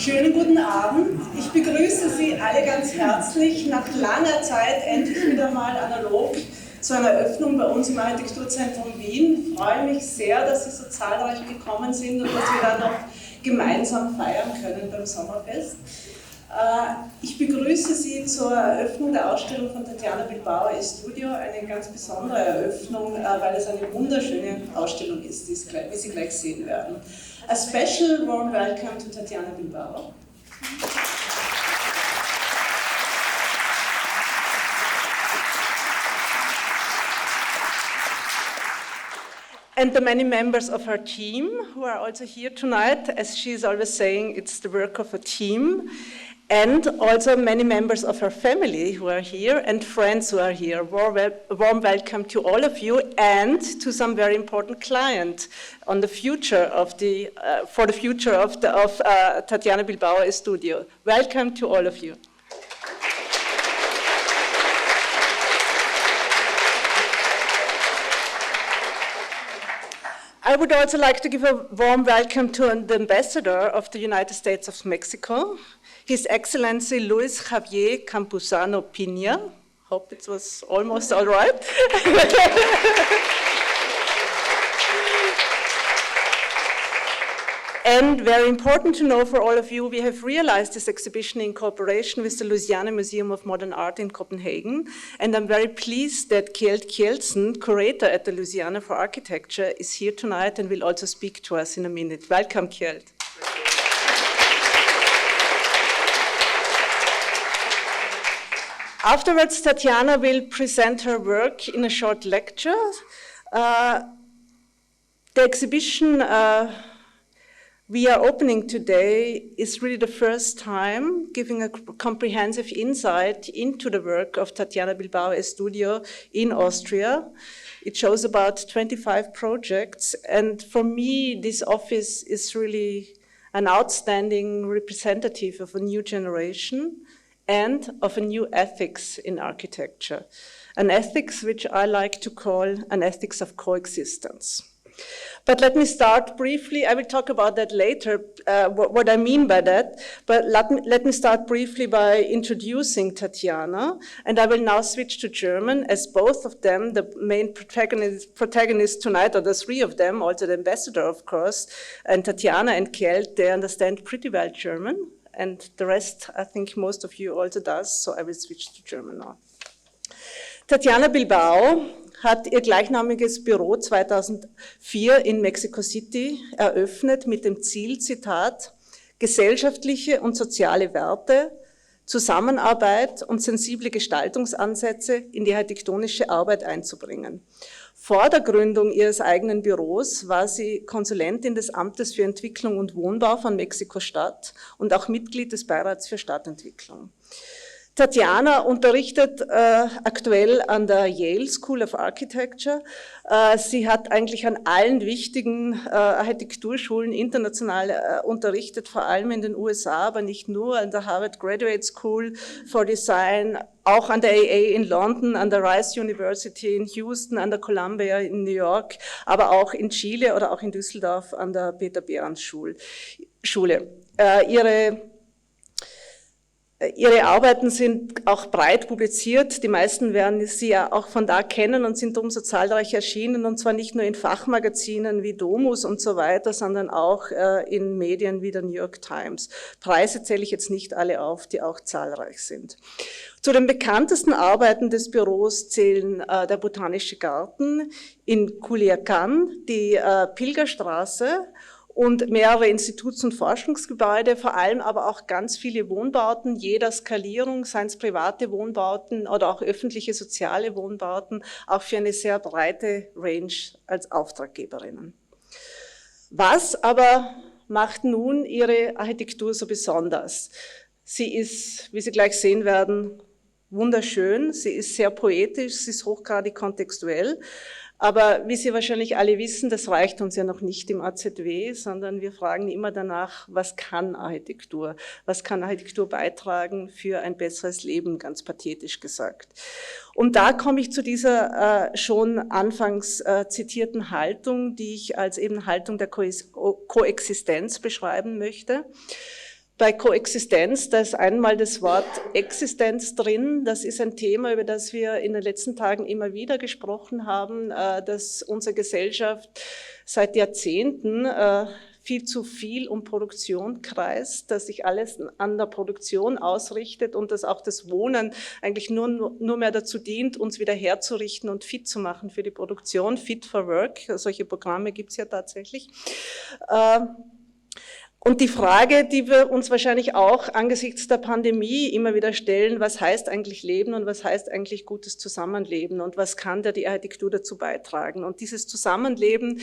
Schönen guten Abend. Ich begrüße Sie alle ganz herzlich nach langer Zeit endlich wieder mal analog zu einer Eröffnung bei uns im Architekturzentrum Wien. Ich freue mich sehr, dass Sie so zahlreich gekommen sind und dass wir dann noch gemeinsam feiern können beim Sommerfest. Ich begrüße Sie zur Eröffnung der Ausstellung von Tatiana Bilbao, Estudio, eine ganz besondere Eröffnung, weil es eine wunderschöne Ausstellung ist, wie Sie gleich sehen werden. A special warm welcome to Tatiana Bilbao. And the many members of her team who are also here tonight. As she is always saying, it's the work of a team. And also many members of her family who are here and friends who are here. Warm welcome to all of you and to some very important client on the future of the for the future of Tatiana Bilbao Estudio. Welcome to all of you. I would also like to give a warm welcome to the ambassador of the United States of Mexico, His Excellency Luis Javier Campuzano Pina. Hope it was almost all right. And very important to know for all of you, we have realized this exhibition in cooperation with the Louisiana Museum of Modern Art in Copenhagen. And I'm very pleased that Kjeld Kjeldsen, curator at the Louisiana for Architecture, is here tonight and will also speak to us in a minute. Welcome, Kjeld. Afterwards, Tatiana will present her work in a short lecture. The exhibition we are opening today is really the first time giving a comprehensive insight into the work of Tatiana Bilbao Estudio in Austria. It shows about 25 projects, and for me, this office is really an outstanding representative of a new generation and of a new ethics in architecture, an ethics which I like to call an ethics of coexistence. But let me start briefly, I will talk about that later, what I mean by that, but let me start briefly by introducing Tatiana, and I will now switch to German, as both of them, the main protagonists tonight, or the three of them, also the ambassador, of course, and Tatiana and Kjeld, they understand pretty well German, and the rest, I think most of you also does, so I will switch to German now. Tatiana Bilbao hat ihr gleichnamiges Büro 2004 in Mexico City eröffnet mit dem Ziel, Zitat, gesellschaftliche und soziale Werte, Zusammenarbeit und sensible Gestaltungsansätze in die architektonische Arbeit einzubringen. Vor der Gründung ihres eigenen Büros war sie Konsulentin des Amtes für Entwicklung und Wohnbau von Mexiko-Stadt und auch Mitglied des Beirats für Stadtentwicklung. Tatiana unterrichtet aktuell an der Yale School of Architecture. Sie hat eigentlich an allen wichtigen Architekturschulen international unterrichtet, vor allem in den USA, aber nicht nur, an der Harvard Graduate School for Design, auch an der AA in London, an der Rice University in Houston, an der Columbia in New York, aber auch in Chile oder auch in Düsseldorf an der Peter-Behrens-Schule. Ihre Arbeiten sind auch breit publiziert. Die meisten werden Sie ja auch von da kennen und sind umso zahlreich erschienen, und zwar nicht nur in Fachmagazinen wie Domus und so weiter, sondern auch in Medien wie der New York Times. Preise zähle ich jetzt nicht alle auf, die auch zahlreich sind. Zu den bekanntesten Arbeiten des Büros zählen der Botanische Garten in Culiacán, die Pilgerstraße und mehrere Instituts- und Forschungsgebäude, vor allem aber auch ganz viele Wohnbauten jeder Skalierung, seien es private Wohnbauten oder auch öffentliche soziale Wohnbauten, auch für eine sehr breite Range als Auftraggeberinnen. Was aber macht nun ihre Architektur so besonders? Sie ist, wie Sie gleich sehen werden, wunderschön, sie ist sehr poetisch, sie ist hochgradig kontextuell. Aber wie Sie wahrscheinlich alle wissen, das reicht uns ja noch nicht im AZW, sondern wir fragen immer danach, was kann Architektur? Was kann Architektur beitragen für ein besseres Leben, ganz pathetisch gesagt. Und da komme ich zu dieser schon anfangs zitierten Haltung, die ich als eben Haltung der Koexistenz beschreiben möchte. Bei Koexistenz, da ist einmal das Wort Existenz drin. Das ist ein Thema, über das wir in den letzten Tagen immer wieder gesprochen haben, dass unsere Gesellschaft seit Jahrzehnten viel zu viel um Produktion kreist, dass sich alles an der Produktion ausrichtet und dass auch das Wohnen eigentlich nur mehr dazu dient, uns wieder herzurichten und fit zu machen für die Produktion, fit for work. Solche Programme gibt es ja tatsächlich. Und die Frage, die wir uns wahrscheinlich auch angesichts der Pandemie immer wieder stellen, was heißt eigentlich Leben und was heißt eigentlich gutes Zusammenleben und was kann da die Architektur dazu beitragen? Und dieses Zusammenleben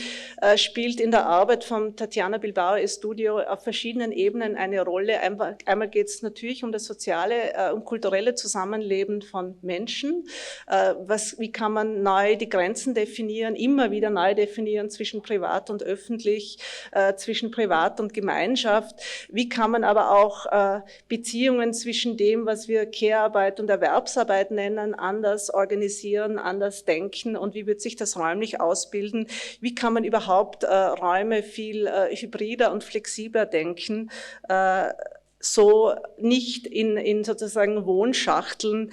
spielt in der Arbeit von Tatiana Bilbao Estudio auf verschiedenen Ebenen eine Rolle. Einmal geht es natürlich um das soziale und kulturelle Zusammenleben von Menschen. Wie kann man neu die Grenzen definieren, immer wieder neu definieren zwischen privat und öffentlich, zwischen privat und Gemeinschaft? Wie kann man aber auch Beziehungen zwischen dem, was wir Care-Arbeit und Erwerbsarbeit nennen, anders organisieren, anders denken und wie wird sich das räumlich ausbilden? Wie kann man überhaupt Räume viel hybrider und flexibler denken? So nicht in sozusagen Wohnschachteln,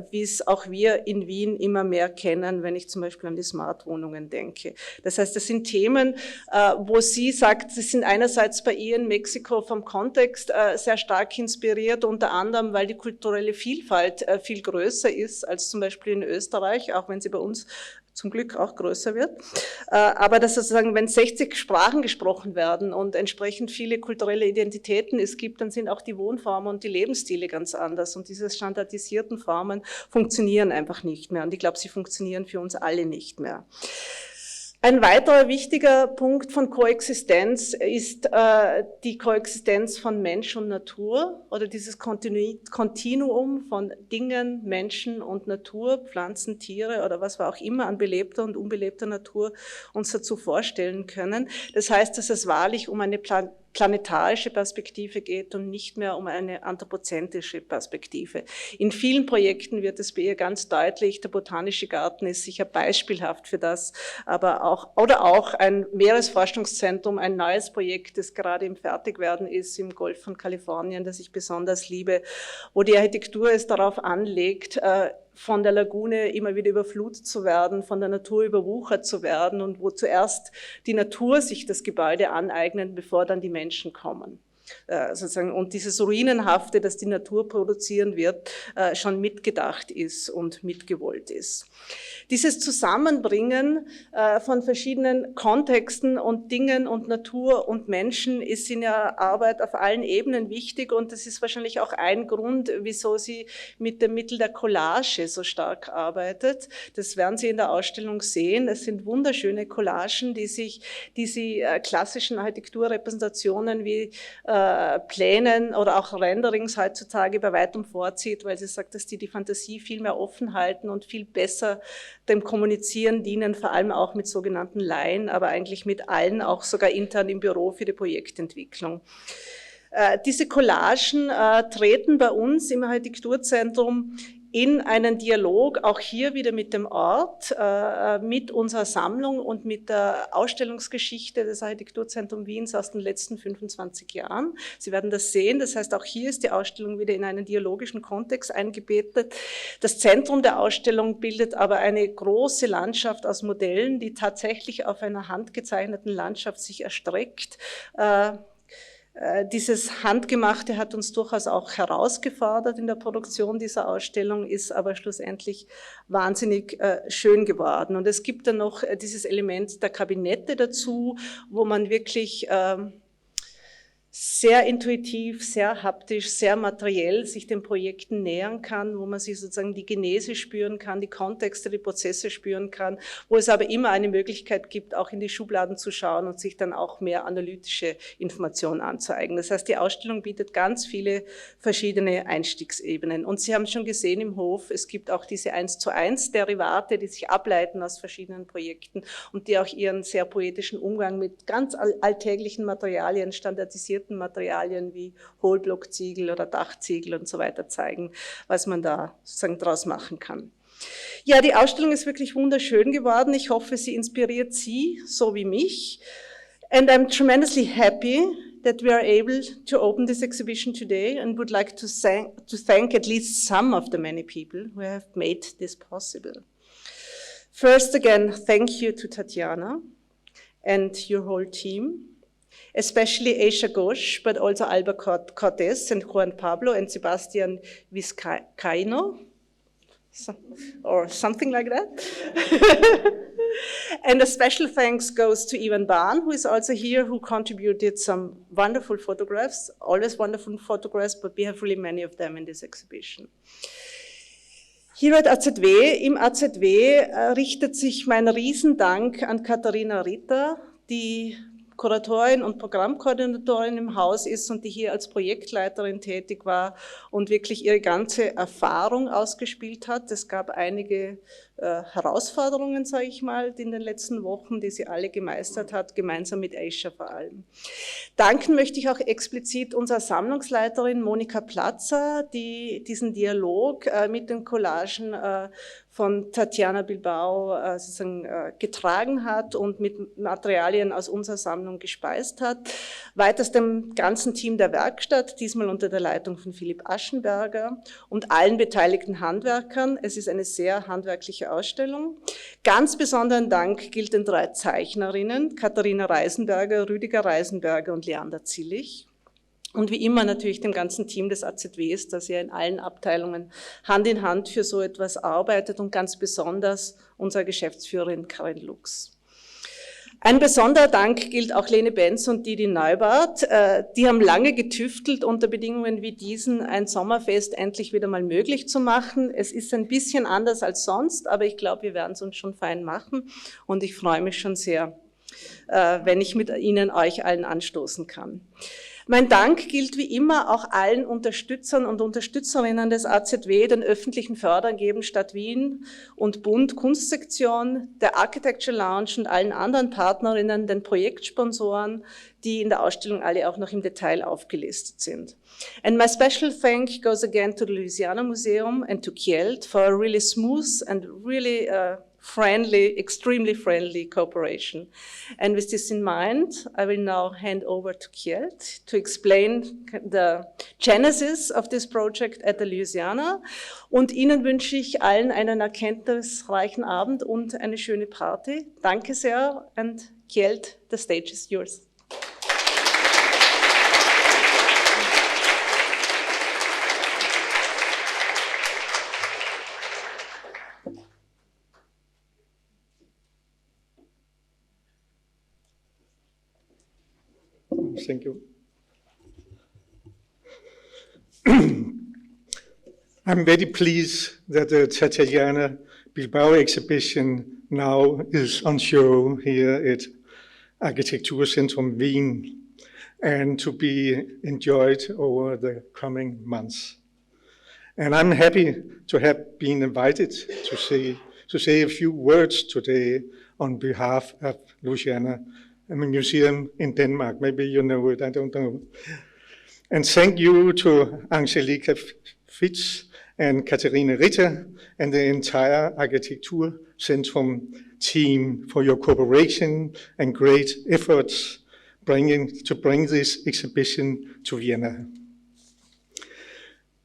wie es auch wir in Wien immer mehr kennen, wenn ich zum Beispiel an die Smart-Wohnungen denke. Das heißt, das sind Themen, wo sie sagt, sie sind einerseits bei ihr in Mexiko vom Kontext sehr stark inspiriert, unter anderem, weil die kulturelle Vielfalt viel größer ist als zum Beispiel in Österreich, auch wenn sie bei uns zum Glück auch größer wird, aber dass sozusagen, wenn 60 Sprachen gesprochen werden und entsprechend viele kulturelle Identitäten es gibt, dann sind auch die Wohnformen und die Lebensstile ganz anders und diese standardisierten Formen funktionieren einfach nicht mehr und ich glaube, sie funktionieren für uns alle nicht mehr. Ein weiterer wichtiger Punkt von Koexistenz ist die Koexistenz von Mensch und Natur oder dieses Kontinuum von Dingen, Menschen und Natur, Pflanzen, Tiere oder was wir auch immer an belebter und unbelebter Natur uns dazu vorstellen können. Das heißt, dass es wahrlich um eine planetarische Perspektive geht und nicht mehr um eine anthropozentrische Perspektive. In vielen Projekten wird es bei ihr ganz deutlich, der Botanische Garten ist sicher beispielhaft für das, aber auch ein Meeresforschungszentrum, ein neues Projekt, das gerade im Fertigwerden ist im Golf von Kalifornien, das ich besonders liebe, wo die Architektur es darauf anlegt, von der Lagune immer wieder überflutet zu werden, von der Natur überwuchert zu werden und wo zuerst die Natur sich das Gebäude aneignet, bevor dann die Menschen kommen. Sozusagen, und dieses Ruinenhafte, das die Natur produzieren wird, schon mitgedacht ist und mitgewollt ist. Dieses Zusammenbringen von verschiedenen Kontexten und Dingen und Natur und Menschen ist in ihrer Arbeit auf allen Ebenen wichtig und das ist wahrscheinlich auch ein Grund, wieso sie mit dem Mittel der Collage so stark arbeitet. Das werden Sie in der Ausstellung sehen. Es sind wunderschöne Collagen, die sie klassischen Architekturrepräsentationen wie Plänen oder auch Renderings heutzutage bei weitem vorzieht, weil sie sagt, dass die Fantasie viel mehr offen halten und viel besser dem Kommunizieren dienen, vor allem auch mit sogenannten Laien, aber eigentlich mit allen, auch sogar intern im Büro für die Projektentwicklung. Diese Collagen treten bei uns im Architekturzentrum in einen Dialog, auch hier wieder mit dem Ort, mit unserer Sammlung und mit der Ausstellungsgeschichte des Architekturzentrums Wiens aus den letzten 25 Jahren. Sie werden das sehen, das heißt, auch hier ist die Ausstellung wieder in einen dialogischen Kontext eingebettet. Das Zentrum der Ausstellung bildet aber eine große Landschaft aus Modellen, die tatsächlich auf einer handgezeichneten Landschaft sich erstreckt. Dieses Handgemachte hat uns durchaus auch herausgefordert in der Produktion dieser Ausstellung, ist aber schlussendlich wahnsinnig schön geworden. Und es gibt dann noch dieses Element der Kabinette dazu, wo man wirklich sehr intuitiv, sehr haptisch, sehr materiell sich den Projekten nähern kann, wo man sich sozusagen die Genese spüren kann, die Kontexte, die Prozesse spüren kann, wo es aber immer eine Möglichkeit gibt, auch in die Schubladen zu schauen und sich dann auch mehr analytische Informationen anzueignen. Das heißt, die Ausstellung bietet ganz viele verschiedene Einstiegsebenen. Und Sie haben schon gesehen im Hof, es gibt auch diese 1:1 Derivate, die sich ableiten aus verschiedenen Projekten und die auch ihren sehr poetischen Umgang mit ganz alltäglichen Materialien, standardisierten Materialien wie Hohlblockziegel oder Dachziegel und so weiter zeigen, was man da sozusagen draus machen kann. Ja, die Ausstellung ist wirklich wunderschön geworden. Ich hoffe, sie inspiriert Sie, so wie mich. And I'm tremendously happy that we are able to open this exhibition today, and would like to thank at least some of the many people who have made this possible. First, again, thank you to Tatiana and your whole team, especially Aisha Ghosh, but also Alba Cortés and Juan Pablo and Sebastian Vizcaino, or something like that. And a special thanks goes to Ivan Bahn, who is also here, who contributed some wonderful photographs, always wonderful photographs, but we have really many of them in this exhibition. Hier at AZW, im AZW richtet sich mein Riesendank an Katharina Ritter, die Kuratorin und Programmkoordinatorin im Haus ist und die hier als Projektleiterin tätig war und wirklich ihre ganze Erfahrung ausgespielt hat. Es gab einige Herausforderungen, sage ich mal, in den letzten Wochen, die sie alle gemeistert hat, gemeinsam mit Aisha vor allem. Danken möchte ich auch explizit unserer Sammlungsleiterin Monika Platzer, die diesen Dialog mit den Collagen von Tatiana Bilbao sozusagen getragen hat und mit Materialien aus unserer Sammlung gespeist hat. Weiters dem ganzen Team der Werkstatt, diesmal unter der Leitung von Philipp Aschenberger und allen beteiligten Handwerkern. Es ist eine sehr handwerkliche Ausstellung. Ganz besonderen Dank gilt den 3 Zeichnerinnen, Katharina Reisenberger, Rüdiger Reisenberger und Leander Zillich. Und wie immer natürlich dem ganzen Team des AZWs, das ja in allen Abteilungen Hand in Hand für so etwas arbeitet und ganz besonders unserer Geschäftsführerin Karin Lux. Ein besonderer Dank gilt auch Lene Benz und Didi Neubart. Die haben lange getüftelt, unter Bedingungen wie diesen ein Sommerfest endlich wieder mal möglich zu machen. Es ist ein bisschen anders als sonst, aber ich glaube, wir werden es uns schon fein machen und ich freue mich schon sehr, wenn ich mit Ihnen, euch allen anstoßen kann. Mein Dank gilt wie immer auch allen Unterstützern und Unterstützerinnen des AZW, den öffentlichen Fördergebern Stadt Wien und Bund Kunstsektion, der Architecture Lounge und allen anderen Partnerinnen, den Projektsponsoren, die in der Ausstellung alle auch noch im Detail aufgelistet sind. And my special thank goes again to the Louisiana Museum and to Kjeld for a really smooth and really friendly, extremely friendly cooperation. And with this in mind, I will now hand over to Kjeld to explain the genesis of this project at the Louisiana. Und Ihnen wünsche ich allen einen erkenntnisreichen Abend und eine schöne Party. Danke sehr, and Kjeld, the stage is yours. Thank you. I'm very pleased that the Tatiana Bilbao exhibition now is on show here at Architekturzentrum Wien and to be enjoyed over the coming months. And I'm happy to have been invited to say a few words today on behalf of Louisiana, a museum in Denmark. Maybe you know it, I don't know. And thank you to Angelika Fitz and Katharina Ritter and the entire Architekturzentrum team for your cooperation and great efforts to bring this exhibition to Vienna.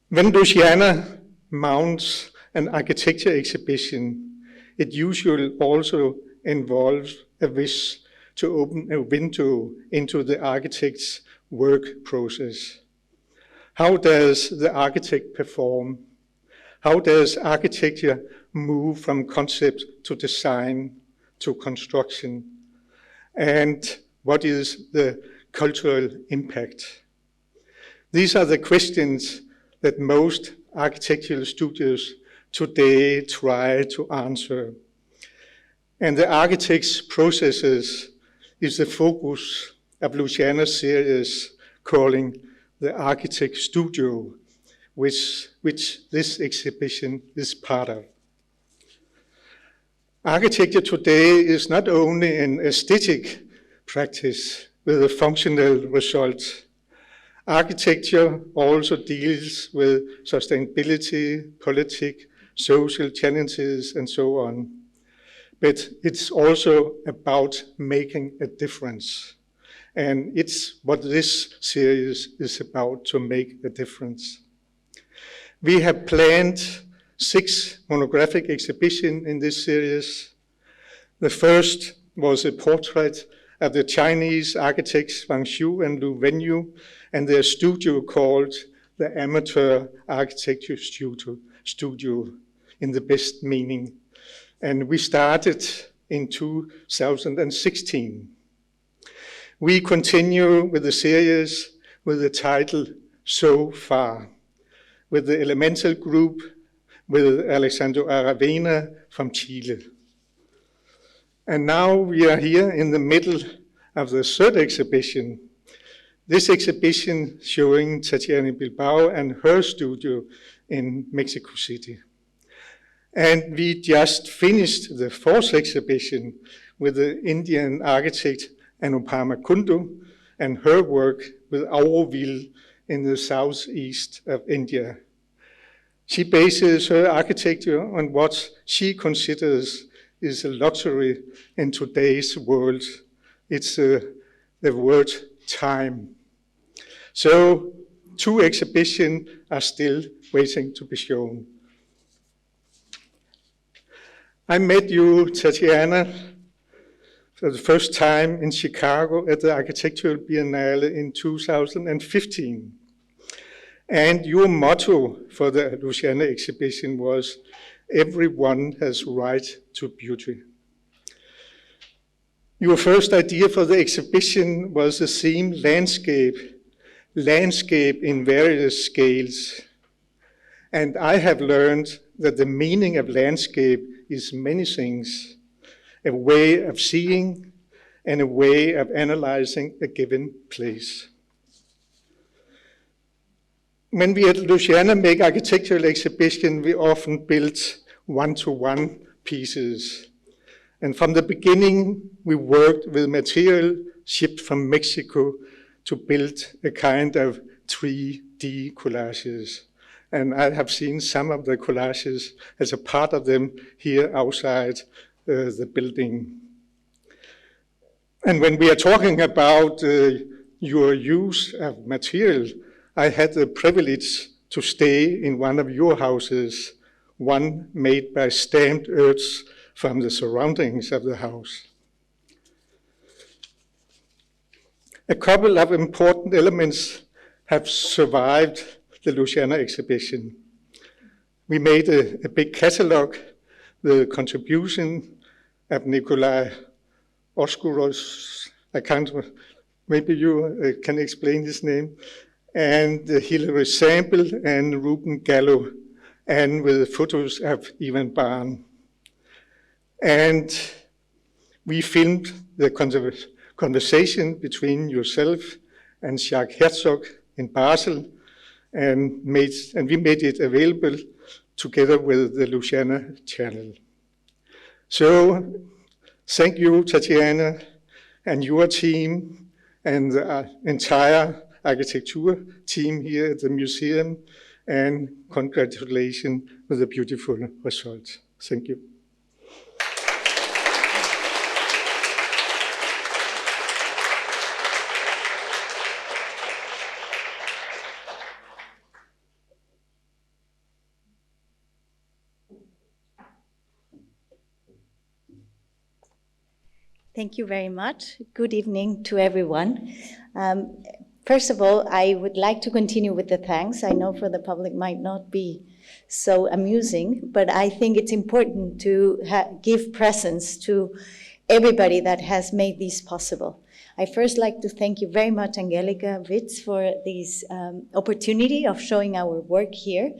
When Louisiana mounts an architecture exhibition, it usually also involves a wish to open a window into the architect's work process. How does the architect perform? How does architecture move from concept to design to construction? And what is the cultural impact? These are the questions that most architectural studios today try to answer. And the architect's processes is the focus of Louisiana's series calling the Architect Studio, which this exhibition is part of. Architecture today is not only an aesthetic practice with a functional result. Architecture also deals with sustainability, politics, social challenges, and so on. But it's also about making a difference. And it's what this series is about, to make a difference. We have planned 6 monographic exhibitions in this series. The first was a portrait of the Chinese architects Wang Xu and Lu Wenyu and their studio called the Amateur Architecture Studio in the best meaning. And we started in 2016. We continue with the series with the title So Far, with the Elemental Group with Alexandre Aravena from Chile. And now we are here in the middle of the third exhibition. This exhibition showing Tatiana Bilbao and her studio in Mexico City. And we just finished the fourth exhibition with the Indian architect Anupama Kundu and her work with Auroville in the southeast of India. She bases her architecture on what she considers is a luxury in today's world. It's the word time. So 2 exhibitions are still waiting to be shown. I met you, Tatiana, for the first time in Chicago at the Architectural Biennale in 2015. And your motto for the Louisiana exhibition was, "Everyone has right to beauty." Your first idea for the exhibition was the theme landscape in various scales. And I have learned that the meaning of landscape is many things, a way of seeing and a way of analyzing a given place. When we at Louisiana make architectural exhibition, we often build one-to-one pieces. And from the beginning, we worked with material shipped from Mexico to build a kind of 3D collages. And I have seen some of the collages as a part of them here outside the building. And when we are talking about your use of material, I had the privilege to stay in one of your houses, one made by stamped earths from the surroundings of the house. A couple of important elements have survived the Louisiana exhibition. We made a big catalog, the contribution of Nikolai Oskuros, maybe you can explain his name, and Hilary Sample and Ruben Gallo, and with photos of Ivan Barn. And we filmed the conversation between yourself and Jacques Herzog in Basel, and we made it available together with the Louisiana channel. So thank you, Tatiana, and your team, and the entire architecture team here at the museum, and congratulations with the beautiful result. Thank you. Thank you very much. Good evening to everyone. First of all, I would like to continue with the thanks. I know for the public might not be so amusing, but I think it's important to give presence to everybody that has made this possible. I first like to thank you very much, Angelica Witz, for this opportunity of showing our work here,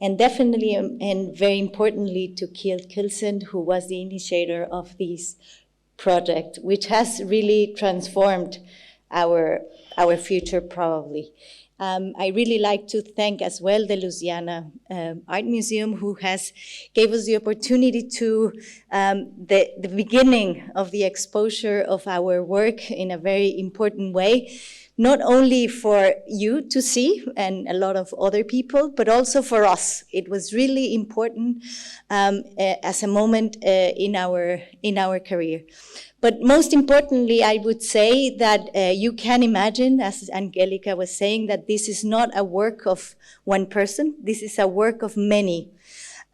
and definitely and very importantly to Kjeld Kilsund, who was the initiator of this project, which has really transformed our future probably. I really like to thank as well the Louisiana Art Museum, who gave us the opportunity to the beginning of the exposure of our work in a very important way, not only for you to see and a lot of other people, but also for us. It was really important as a moment in our career. But most importantly, I would say that you can imagine, as Angelica was saying, that this is not a work of one person. This is a work of many.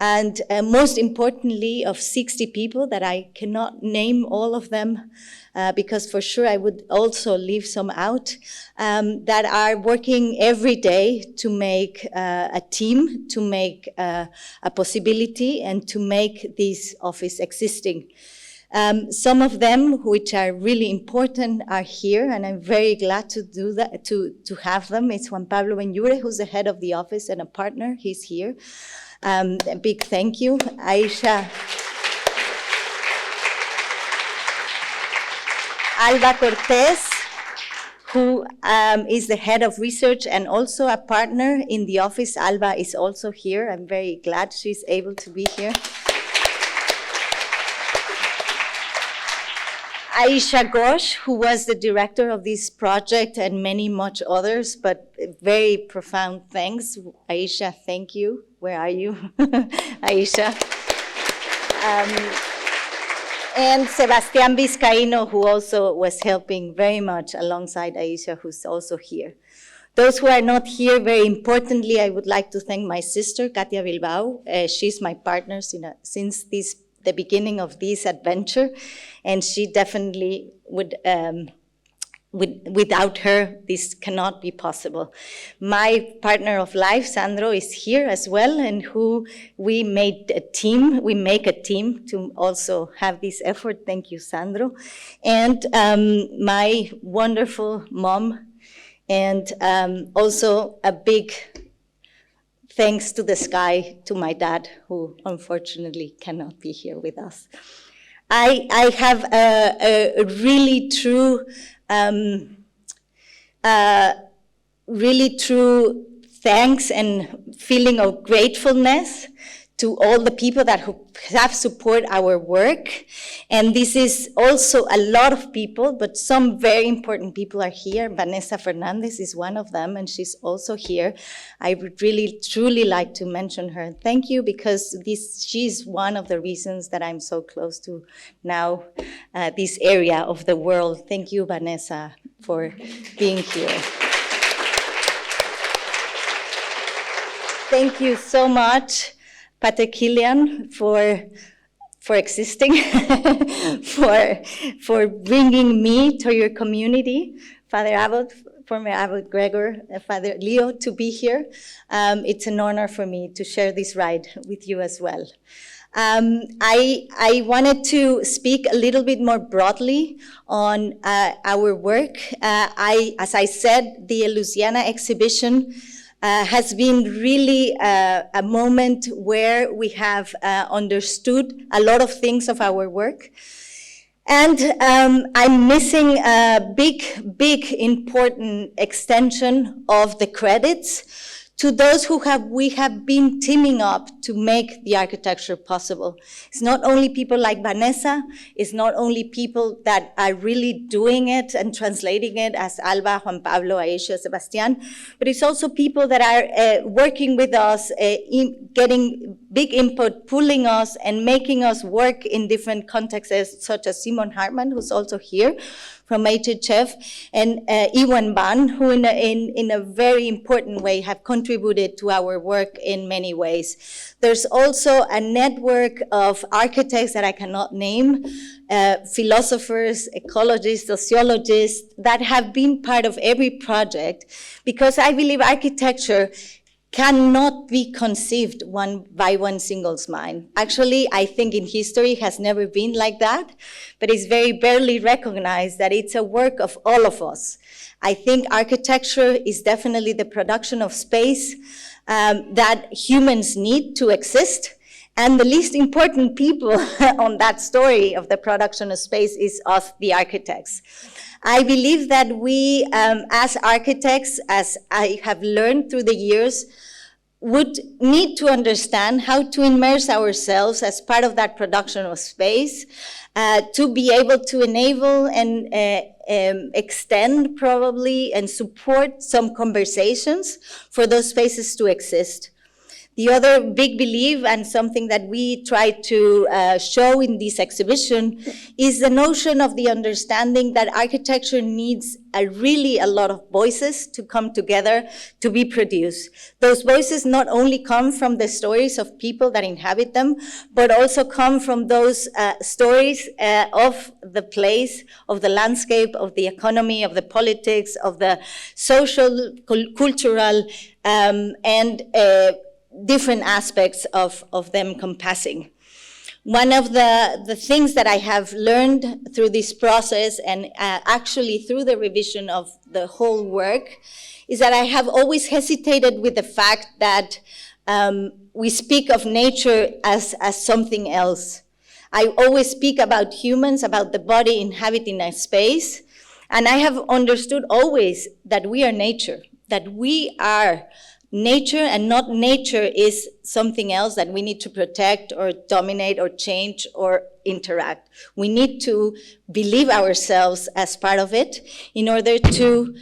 And most importantly, of 60 people that I cannot name all of them, because for sure I would also leave some out, that are working every day to make a team, to make a possibility, and to make this office existing. Some of them, which are really important, are here, and I'm very glad to do that, to have them. It's Juan Pablo Benyure, who's the head of the office and a partner. He's here. A big thank you. Aisha. Alba Cortez, who is the head of research and also a partner in the office. Alba is also here. I'm very glad she's able to be here. Aisha Ghosh, who was the director of this project and many much others, but very profound thanks. Aisha, thank you. Where are you? Aisha. And Sebastián Vizcaíno, who also was helping very much alongside Aisha, who's also here. Those who are not here, very importantly, I would like to thank my sister, Katia Bilbao. She's my partner since the beginning of this adventure, and she definitely would, without her, this cannot be possible. My partner of life, Sandro, is here as well, and who we make a team to also have this effort. Thank you, Sandro. And my wonderful mom, and also a big thanks to the sky, to my dad, who unfortunately cannot be here with us. I have a really true thanks and feeling of gratefulness to all the people that have supported our work. And this is also a lot of people, but some very important people are here. Vanessa Fernandez is one of them, and she's also here. I would really, truly like to mention her. Thank you, because she's one of the reasons that I'm so close to now this area of the world. Thank you, Vanessa, for being here. Thank you so much, Pater Kilian, for existing, for bringing me to your community, Father Abbot, former Abbot Gregor, Father Leo, to be here. It's an honor for me to share this ride with you as well. I wanted to speak a little bit more broadly on our work. As I said, the Louisiana exhibition has been really a moment where we have understood a lot of things of our work. And I'm missing a big, important extension of the credits to those we have been teaming up to make the architecture possible. It's not only people like Vanessa, it's not only people that are really doing it and translating it as Alba, Juan Pablo, Aisha, Sebastián, but it's also people that are working with us, getting big input, pulling us and making us work in different contexts, such as Simon Hartmann, who's also here, from HHF, and Iwan Ban, who in a very important way have contributed to our work in many ways. There's also a network of architects that I cannot name, philosophers, ecologists, sociologists, that have been part of every project, because I believe architecture cannot be conceived by one single mind. Actually, I think in history it has never been like that, but it's very barely recognized that it's a work of all of us. I think architecture is definitely the production of space that humans need to exist, and the least important people on that story of the production of space is us, the architects. I believe that we, as architects, as I have learned through the years, would need to understand how to immerse ourselves as part of that production of space, to be able to enable and extend probably and support some conversations for those spaces to exist. The other big belief, and something that we try to show in this exhibition, is the notion of the understanding that architecture needs really a lot of voices to come together to be produced. Those voices not only come from the stories of people that inhabit them, but also come from those stories of the place, of the landscape, of the economy, of the politics, of the social, cultural, and different aspects of them compassing. One of the things that I have learned through this process, and actually through the revision of the whole work, is that I have always hesitated with the fact that we speak of nature as something else. I always speak about humans, about the body inhabiting a space, and I have understood always that we are nature, that we are nature, and not nature is something else that we need to protect or dominate or change or interact. We need to believe ourselves as part of it in order to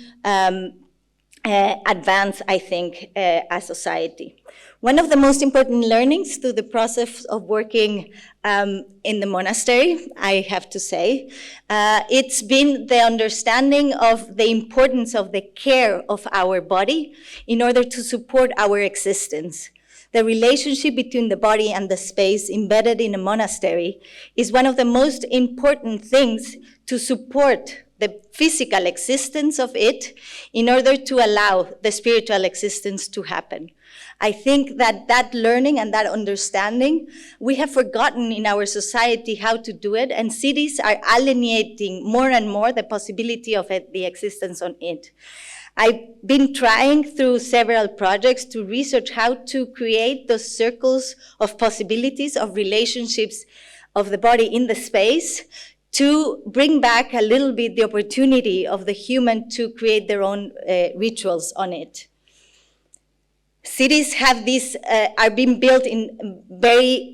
advance, I think, as society. One of the most important learnings through the process of working in the monastery, I have to say, it's been the understanding of the importance of the care of our body in order to support our existence. The relationship between the body and the space embedded in a monastery is one of the most important things to support the physical existence of it in order to allow the spiritual existence to happen. I think that learning and that understanding, we have forgotten in our society how to do it, and cities are alienating more and more the possibility of the existence on it. I've been trying through several projects to research how to create those circles of possibilities, of relationships of the body in the space, to bring back a little bit the opportunity of the human to create their own rituals on it. Cities have are being built in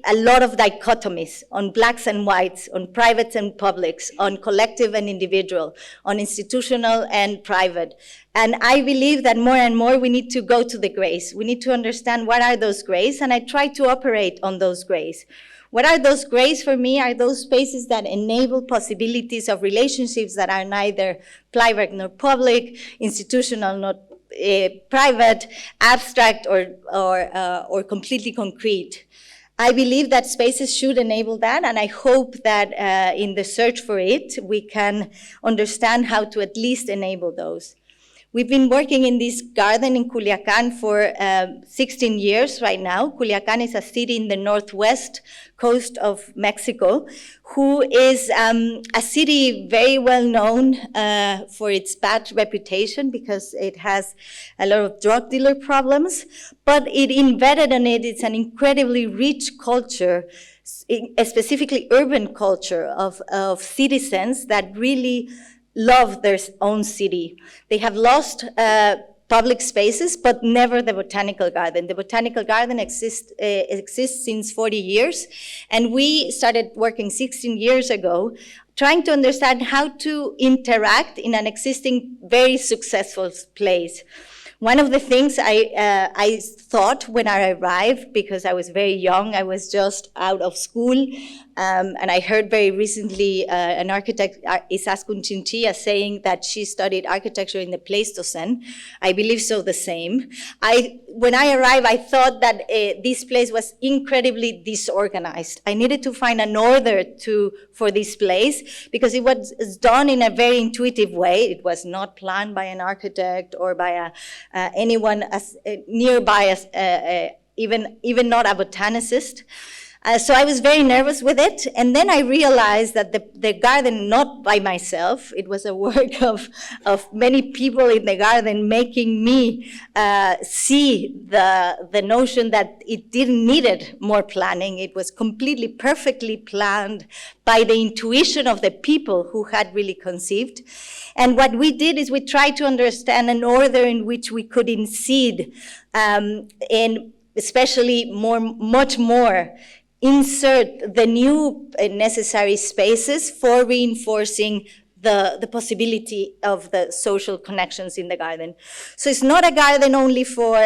a lot of dichotomies on blacks and whites, on privates and publics, on collective and individual, on institutional and private. And I believe that more and more we need to go to the grays. We need to understand what are those grays, and I try to operate on those grays. What are those grays for me? Are those spaces that enable possibilities of relationships that are neither private nor public, institutional nor private, abstract or completely concrete. I believe that spaces should enable that, and I hope that in the search for it, we can understand how to at least enable those. We've been working in this garden in Culiacan for 16 years right now. Culiacan is a city in the northwest coast of Mexico, who is a city very well known for its bad reputation because it has a lot of drug dealer problems, but it embedded in it, it's an incredibly rich culture, specifically urban culture of citizens that really love their own city. They have lost public spaces, but never the botanical garden. The botanical garden exists since 40 years, and we started working 16 years ago, trying to understand how to interact in an existing, very successful place. One of the things I thought when I arrived, because I was very young, I was just out of school, and I heard very recently an architect, Izaskun Chinchilla, saying that she studied architecture in the Pleistocene. I believe so the same. When I arrived, I thought that this place was incredibly disorganized. I needed to find an order for this place because it was done in a very intuitive way. It was not planned by an architect or by anyone nearby, even not a botanicist. So I was very nervous with it. And then I realized that the garden, not by myself, it was a work of many people in the garden making me see the notion that it didn't needed more planning. It was completely, perfectly planned by the intuition of the people who had really conceived. And what we did is we tried to understand an order in which we could insert, and especially much more, insert the new necessary spaces for reinforcing the possibility of the social connections in the garden. So it's not a garden only for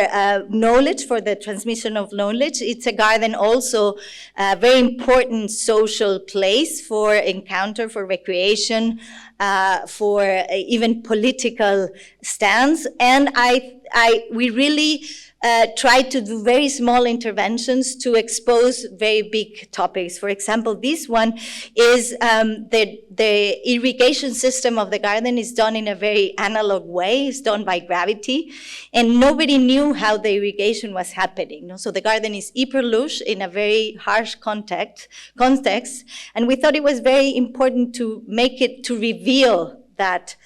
knowledge, for the transmission of knowledge. It's a garden also a very important social place for encounter, for recreation, for even political stance. And we really tried to do very small interventions to expose very big topics. For example, this one is the irrigation system of the garden is done in a very analog way. It's done by gravity, and nobody knew how the irrigation was happening. So the garden is hyperlush in a very harsh context, and we thought it was very important to make it, to reveal that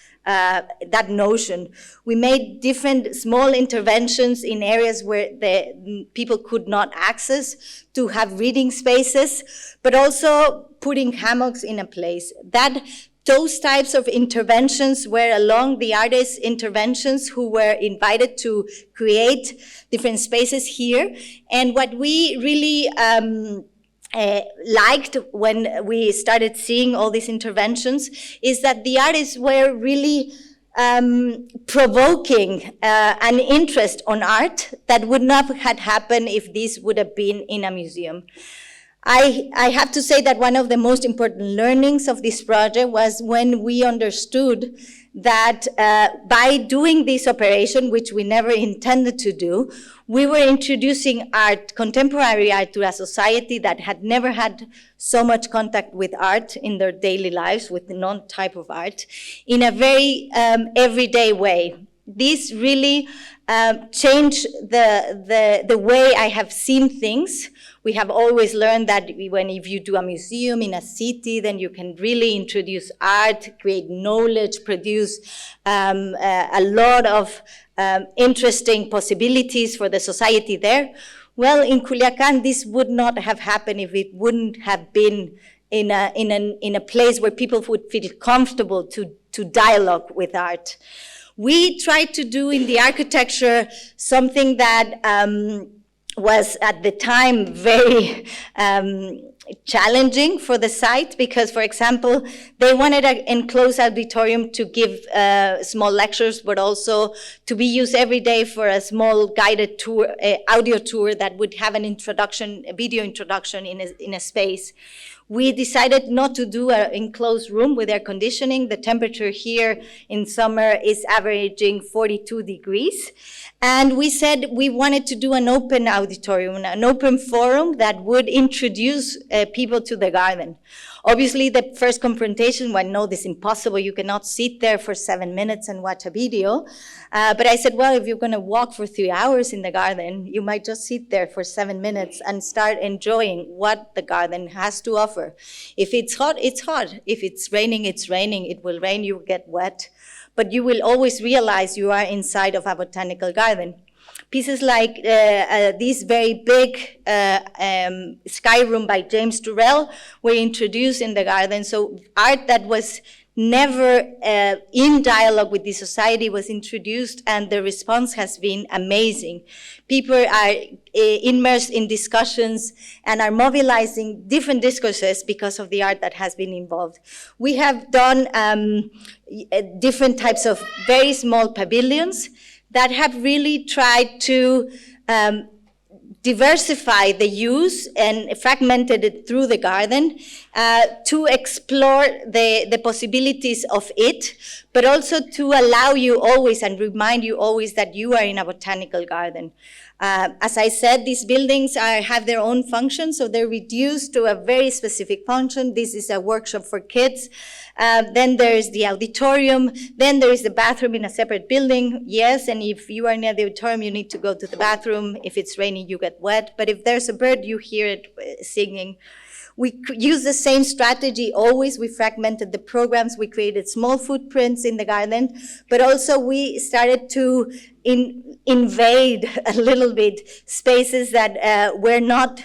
notion. We made different small interventions in areas where the people could not access, to have reading spaces, but also putting hammocks in a place. Those types of interventions were along the artists' interventions who were invited to create different spaces here. And what we really liked when we started seeing all these interventions is that the artists were really provoking an interest on art that would not have happened if this would have been in a museum. I have to say that one of the most important learnings of this project was when we understood that by doing this operation, which we never intended to do, we were introducing art, contemporary art, to a society that had never had so much contact with art in their daily lives, with no type of art, in a very everyday way. This really changed the way I have seen things. We have always learned that if you do a museum in a city, then you can really introduce art, create knowledge, produce a lot of interesting possibilities for the society there. Well, in Culiacan, this would not have happened if it wouldn't have been in a place where people would feel comfortable to dialogue with art. We tried to do in the architecture something that was at the time very challenging for the site, because, for example, they wanted an enclosed auditorium to give small lectures, but also to be used every day for a small guided tour, audio tour that would have an introduction, a video introduction in a space. We decided not to do an enclosed room with air conditioning. The temperature here in summer is averaging 42 degrees. And we said we wanted to do an open auditorium, an open forum that would introduce people to the garden. Obviously, the first confrontation was, no, this is impossible. You cannot sit there for 7 minutes and watch a video. But I said, well, if you're going to walk for 3 hours in the garden, you might just sit there for 7 minutes and start enjoying what the garden has to offer. If it's hot, it's hot. If it's raining, it's raining. It will rain, you will get wet. But you will always realize you are inside of a botanical garden. Pieces like this very big sky room by James Turrell were introduced in the garden. So art that was never in dialogue with the society was introduced, and the response has been amazing. People are immersed in discussions and are mobilizing different discourses because of the art that has been involved. We have done different types of very small pavilions that have really tried to diversify the use and fragmented it through the garden to explore the possibilities of it, but also to allow you always and remind you always that you are in a botanical garden. As I said, these buildings have their own function, so they're reduced to a very specific function. This is a workshop for kids. Then there is the auditorium. Then there is the bathroom in a separate building. Yes, and if you are near the auditorium, you need to go to the bathroom. If it's raining, you get wet. But if there's a bird, you hear it singing. We use the same strategy always. We fragmented the programs. We created small footprints in the garden. But also we started to invade a little bit spaces that were not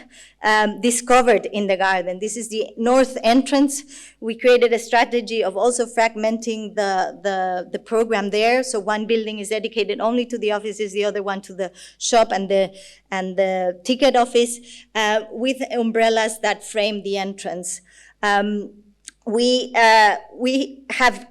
discovered in the garden. This is the north entrance. We created a strategy of also fragmenting the program there. So one building is dedicated only to the offices, the other one to the shop and the ticket office, with umbrellas that frame the entrance. We have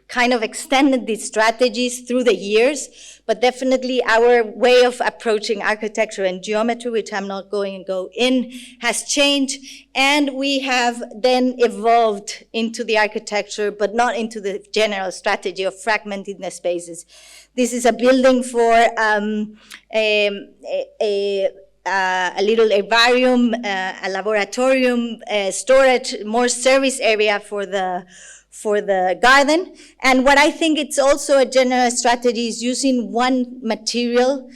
kind of extended these strategies through the years, but definitely our way of approaching architecture and geometry, which I'm not going to go in, has changed. And we have then evolved into the architecture, but not into the general strategy of fragmenting the spaces. This is a building for a little herbarium, a laboratorium, storage, more service area for the garden. And what I think it's also a general strategy is using one material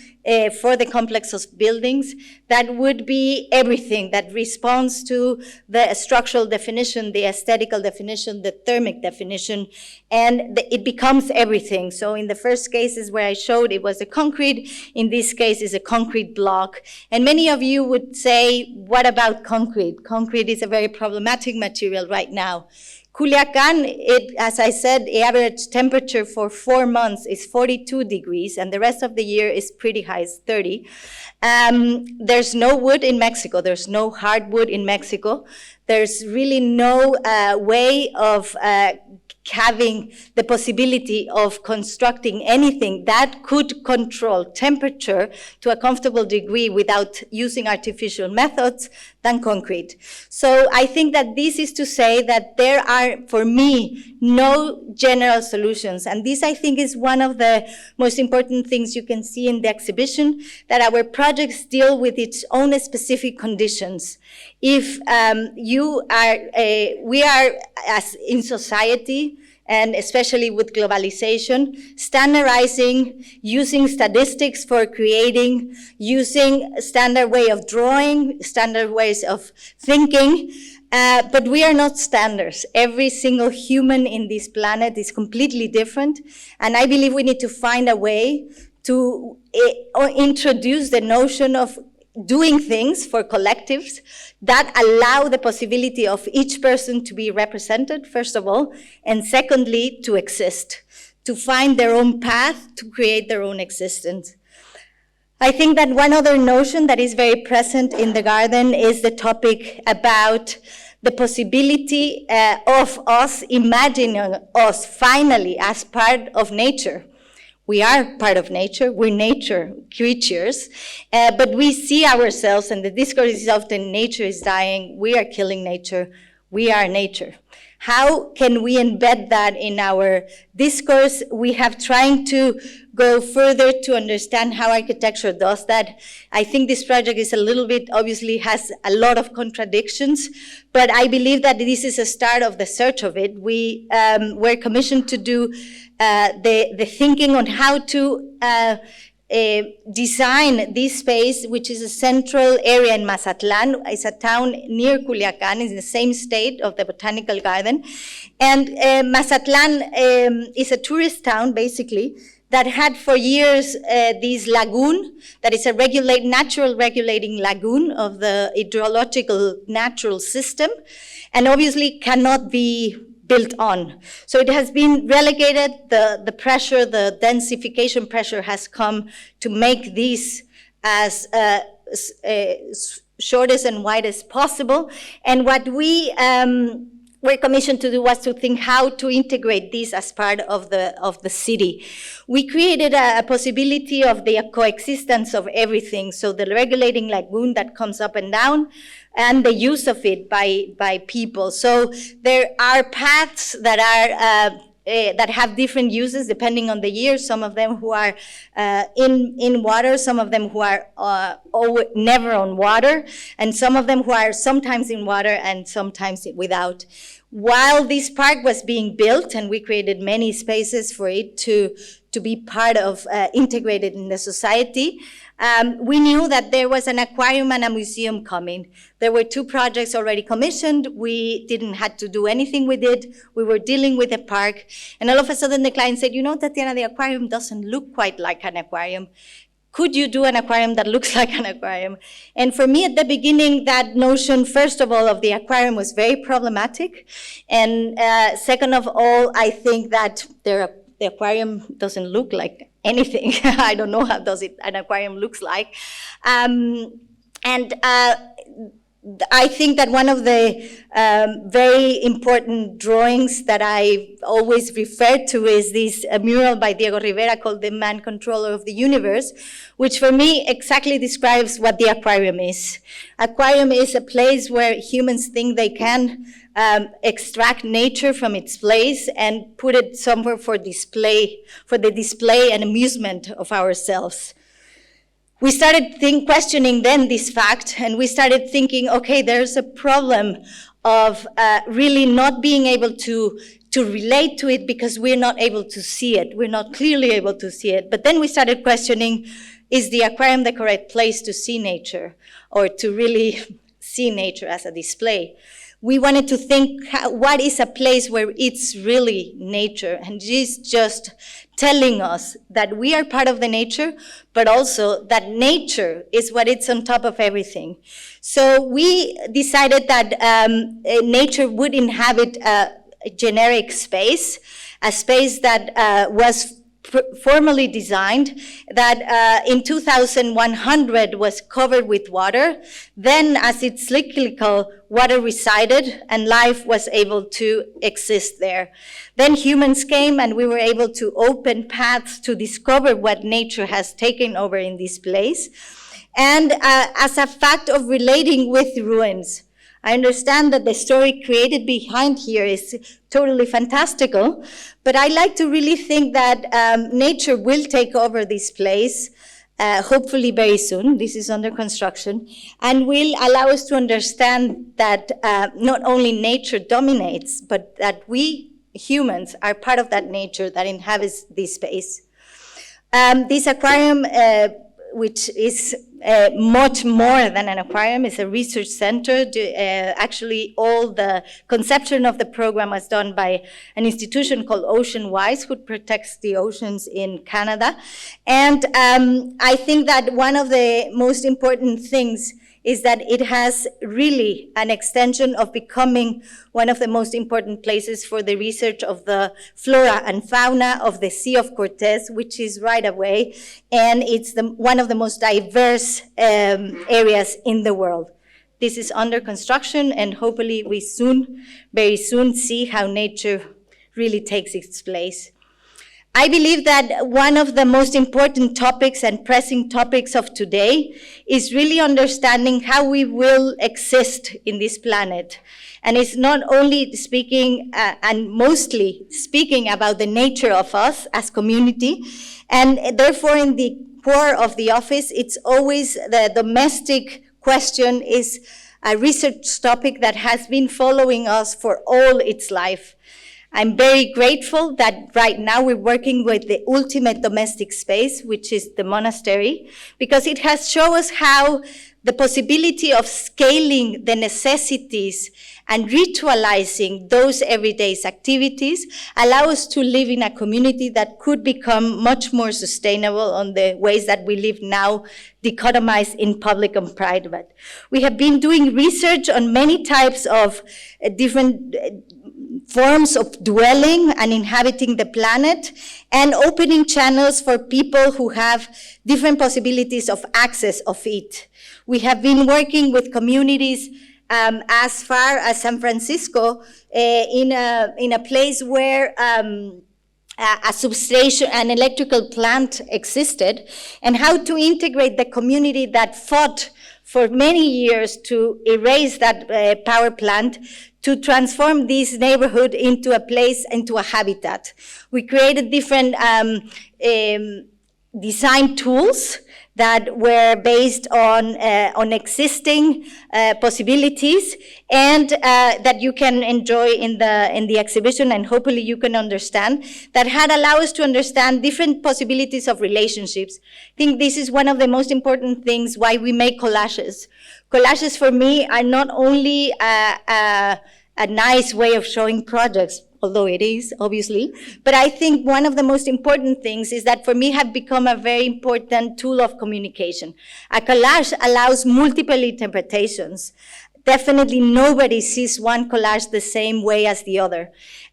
for the complex of buildings that would be everything that responds to the structural definition, the aesthetical definition, the thermic definition, and it becomes everything. So in the first cases where I showed it was a concrete, in this case is a concrete block. And many of you would say, what about concrete? Concrete is a very problematic material right now. Culiacan, as I said, the average temperature for 4 months is 42 degrees, and the rest of the year is pretty high, it's 30. There's no wood in Mexico. There's no hardwood in Mexico. There's really no way of having the possibility of constructing anything that could control temperature to a comfortable degree without using artificial methods than concrete. So I think that this is to say that there are, for me, no general solutions. And this, I think, is one of the most important things you can see in the exhibition, that our projects deal with its own specific conditions. If we are, as in society, and especially with globalization, standardizing, using statistics for creating, using standard way of drawing, standard ways of thinking, but we are not standards. Every single human in this planet is completely different, and I believe we need to find a way to introduce the notion of doing things for collectives that allow the possibility of each person to be represented, first of all, and secondly, to exist, to find their own path, to create their own existence. I think that one other notion that is very present in the garden is the topic about the possibility of us imagining us finally as part of nature. We are part of nature, we're nature creatures, but we see ourselves, and the discourse is often nature is dying, we are killing nature, we are nature. How can we embed that in our discourse? We have trying to go further to understand how architecture does that. I think this project is a little bit, obviously has a lot of contradictions, but I believe that this is a start of the search of it. We were commissioned to do the thinking on how to design this space, which is a central area in Mazatlan. It's a town near Culiacan, in the same state of the Botanical Garden. And Mazatlan is a tourist town, basically, that had for years this lagoon, that is a natural regulating lagoon of the hydrological natural system, and obviously cannot be built on. So it has been relegated, the pressure, the densification pressure has come to make this as short and wide as possible. And what we were commissioned to do was to think how to integrate this as part of the city. We created a possibility of the coexistence of everything. So the regulating lagoon that comes up and down, and the use of it by people. So there are paths that are that have different uses depending on the year. Some of them who are in water, some of them who are never on water, and some of them who are sometimes in water and sometimes without. While this park was being built, and we created many spaces for it to be part of, integrated in the society, we knew that there was an aquarium and a museum coming. There were 2 projects already commissioned. We didn't have to do anything with it. We were dealing with the park. And all of a sudden the client said, you know, Tatiana, the aquarium doesn't look quite like an aquarium. Could you do an aquarium that looks like an aquarium? And for me at the beginning, that notion, first of all, of the aquarium was very problematic. And second of all, I think that the aquarium doesn't look like anything. I don't know how an aquarium looks like. I think that one of the very important drawings that I always refer to is this mural by Diego Rivera called The Man Controller of the Universe, which for me exactly describes what the aquarium is. Aquarium is a place where humans think they can extract nature from its place and put it somewhere for display, for the display and amusement of ourselves. We started questioning then this fact, and we started thinking, okay, there's a problem of really not being able to relate to it because we're not able to see it. We're not clearly able to see it. But then we started questioning, is the aquarium the correct place to see nature or to really see nature as a display? We wanted to think, what is a place where it's really nature? And it's just telling us that we are part of the nature, but also that nature is what is on top of everything. So we decided that nature would inhabit a generic space, a space that was formally designed, that in 2100 was covered with water. Then, as it's cyclical, water receded and life was able to exist there. Then humans came and we were able to open paths to discover what nature has taken over in this place. And as a fact of relating with ruins, I understand that the story created behind here is totally fantastical, but I like to really think that nature will take over this place, hopefully very soon. This is under construction, and will allow us to understand that not only nature dominates, but that we humans are part of that nature that inhabits this space. This aquarium, which is much more than an aquarium, is a research center. Actually, all the conception of the program was done by an institution called OceanWise, who protects the oceans in Canada. And I think that one of the most important things is that it has really an extension of becoming one of the most important places for the research of the flora and fauna of the Sea of Cortez, which is right away, and it's one of the most diverse areas in the world. This is under construction, and hopefully we very soon see how nature really takes its place. I believe that one of the most important topics and pressing topics of today is really understanding how we will exist in this planet. And it's not only speaking and mostly speaking about the nature of us as community. And therefore, in the core of the office, it's always the domestic question is a research topic that has been following us for all its life. I'm very grateful that right now we're working with the ultimate domestic space, which is the monastery, because it has shown us how the possibility of scaling the necessities and ritualizing those everyday activities allow us to live in a community that could become much more sustainable on the ways that we live now, dichotomized in public and private. We have been doing research on many types of different forms of dwelling and inhabiting the planet, and opening channels for people who have different possibilities of access of it. We have been working with communities as far as San Francisco in a place where a substation, an electrical plant existed, and how to integrate the community that fought for many years to erase that power plant, to transform this neighborhood into a place, into a habitat. We created different design tools that were based on existing possibilities, and that you can enjoy in the exhibition, and hopefully you can understand, that had allowed us to understand different possibilities of relationships. I think this is one of the most important things why we make collages. Collages for me are not only a nice way of showing projects, although it is, obviously. But I think one of the most important things is that for me have become a very important tool of communication. A collage allows multiple interpretations. definitely nobody sees one collage the same way as the other.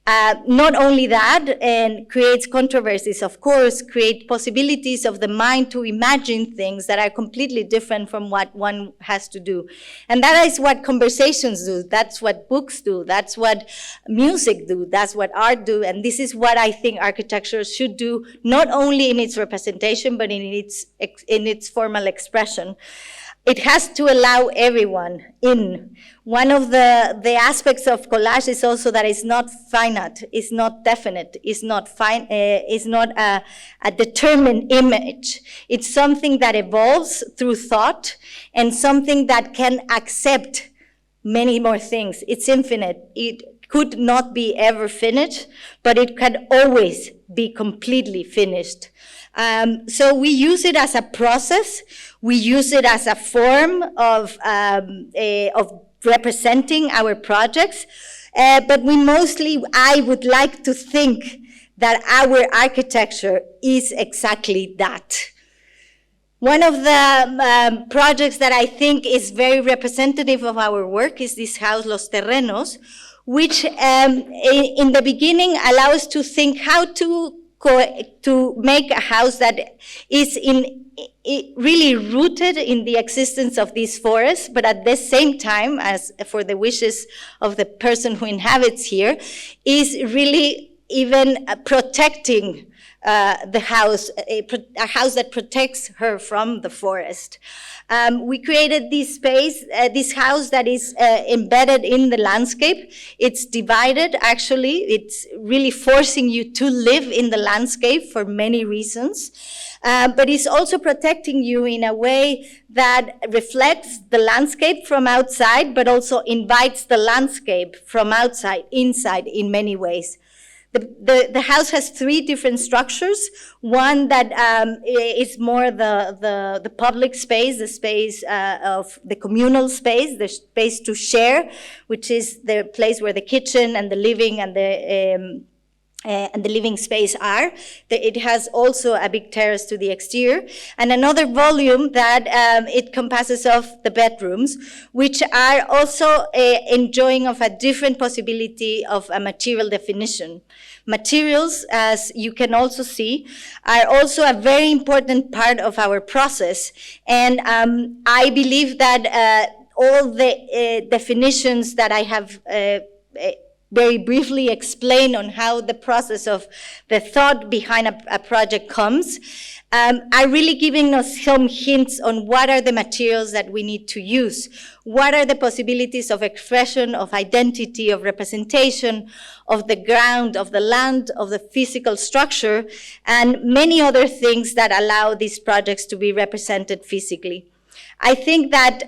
Not only that, and creates controversies, of course, create possibilities of the mind to imagine things that are completely different from what one has to do. And that is what conversations do, that's what books do, that's what music do, that's what art do, and this is what I think architecture should do, not only in its representation, but in its formal expression. It has to allow everyone in. One of the aspects of collage is also that it's not finite, it's not definite, it's not a determined image. It's something that evolves through thought and something that can accept many more things. It's infinite. It could not be ever finished, but it can always be completely finished. So we use it as a process. We use it as a form of representing our projects. But I would like to think that our architecture is exactly that. One of the projects that I think is very representative of our work is this house, Los Terrenos, which in the beginning allows us to think how to make a house that is really rooted in the existence of these forests, but at the same time, as for the wishes of the person who inhabits here, is really even protecting the house, a house that protects her from the forest. We created this space, this house that is embedded in the landscape. It's divided, actually. It's really forcing you to live in the landscape for many reasons. But it's also protecting you in a way that reflects the landscape from outside, but also invites the landscape from outside, inside in many ways. The house has three different structures. One that is more the public space, the space of the communal space, the space to share, which is the place where the kitchen and the living and the living space are. It has also a big terrace to the exterior, and another volume that it compasses of the bedrooms, which are also enjoying of a different possibility of a material definition. Materials, as you can also see, are also a very important part of our process, and I believe that all the definitions that I have very briefly explain on how the process of the thought behind a project comes, are really giving us some hints on what are the materials that we need to use, what are the possibilities of expression, of identity, of representation, of the ground, of the land, of the physical structure, and many other things that allow these projects to be represented physically. I think that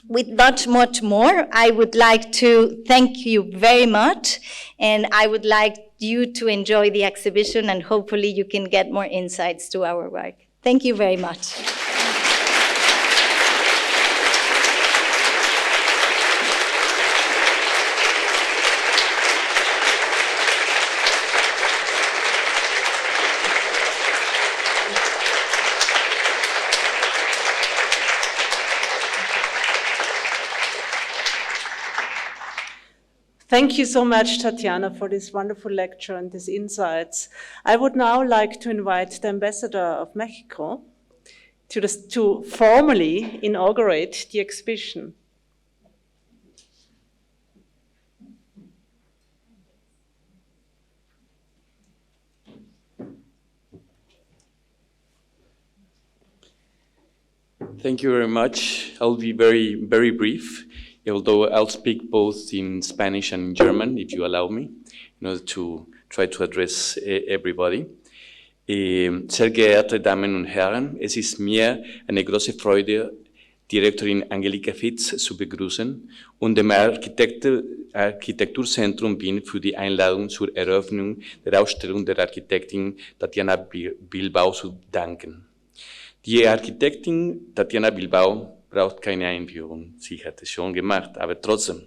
with much more, I would like to thank you very much, and I would like you to enjoy the exhibition, and hopefully you can get more insights to our work. Thank you very much. Thank you so much, Tatiana, for this wonderful lecture and these insights. I would now like to invite the ambassador of Mexico to formally inaugurate the exhibition. Thank you very much. I'll be very brief, although I'll speak both in Spanish and in German, if you allow me, in order to try to address everybody. Sehr geehrte Damen und Herren, es ist mir eine große Freude, Direktorin Angelika Fitz zu begrüßen und dem Architekturzentrum Wien für die Einladung zur Eröffnung der Ausstellung der Architektin Tatiana Bilbao zu danken. Die Architektin Tatiana Bilbao braucht keine Einführung, sie hat es schon gemacht, aber trotzdem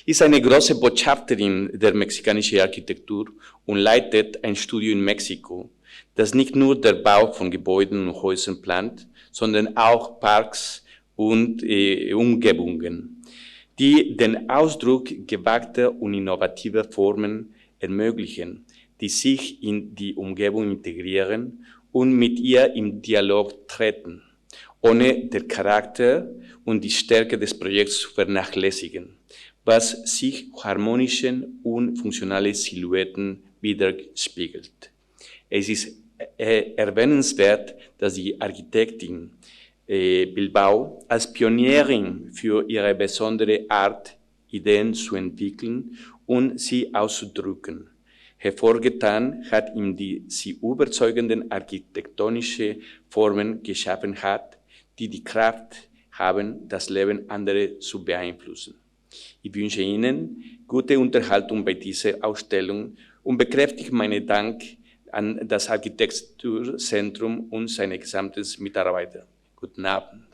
ist eine große Botschafterin der mexikanischen Architektur und leitet ein Studio in Mexiko, das nicht nur der Bau von Gebäuden und Häusern plant, sondern auch Parks und Umgebungen. die den Ausdruck gewagter und innovativer Formen ermöglichen, die sich in die Umgebung integrieren und mit ihr im Dialog treten, ohne den Charakter und die Stärke des Projekts zu vernachlässigen, was sich harmonischen und funktionalen Silhouetten widerspiegelt. Es ist erwähnenswert, dass die Architektin Bilbao als Pionierin für ihre besondere Art, Ideen zu entwickeln und sie auszudrücken, hervorgetan hat, ihm die sie überzeugenden architektonische Formen geschaffen hat, die die Kraft haben, das Leben anderer zu beeinflussen. Ich wünsche Ihnen gute Unterhaltung bei dieser Ausstellung und bekräftige meinen Dank an das Architekturzentrum und seine gesamten Mitarbeiter. Guten Abend.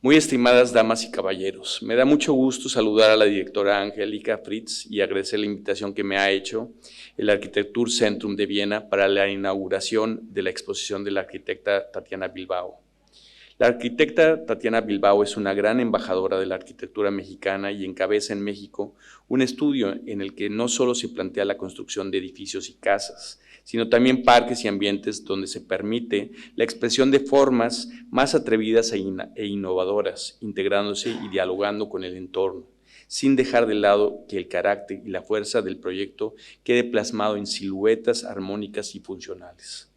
Muy estimadas damas y caballeros, me da mucho gusto saludar a la directora Angélica Fritz y agradecer la invitación que me ha hecho el Architekturzentrum de Viena para la inauguración de la exposición de la arquitecta Tatiana Bilbao. La arquitecta Tatiana Bilbao es una gran embajadora de la arquitectura mexicana y encabeza en México un estudio en el que no solo se plantea la construcción de edificios y casas, sino también parques y ambientes donde se permite la expresión de formas más atrevidas e innovadoras, integrándose y dialogando con el entorno, sin dejar de lado que el carácter y la fuerza del proyecto quede plasmado en siluetas armónicas y funcionales.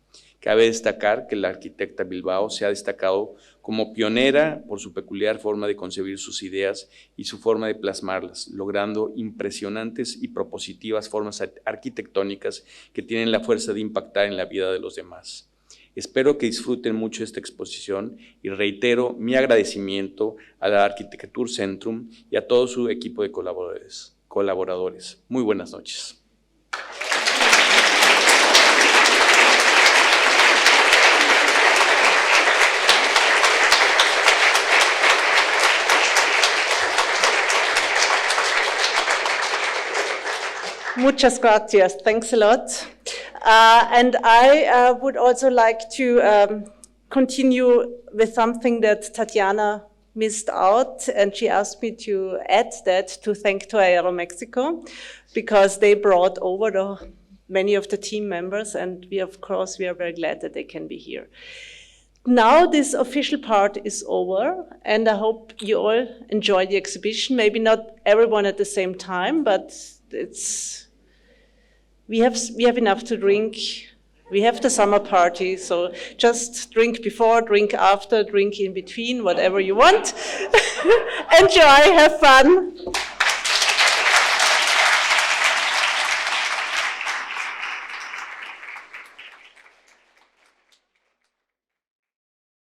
Cabe destacar que la arquitecta Bilbao se ha destacado como pionera por su peculiar forma de concebir sus ideas y su forma de plasmarlas, logrando impresionantes y propositivas formas arquitectónicas que tienen la fuerza de impactar en la vida de los demás. Espero que disfruten mucho esta exposición y reitero mi agradecimiento a la Architekturzentrum y a todo su equipo de colaboradores. Muy buenas noches. Muchas gracias. Thanks a lot. And I would also like to continue with something that Tatiana missed out, and she asked me to add that to thank to Aeromexico, because they brought over many of the team members, and we are very glad that they can be here. Now this official part is over, and I hope you all enjoy the exhibition. Maybe not everyone at the same time, but we have enough to drink. We have the summer party, so just drink before, drink after, drink in between, whatever you want. Enjoy, have fun.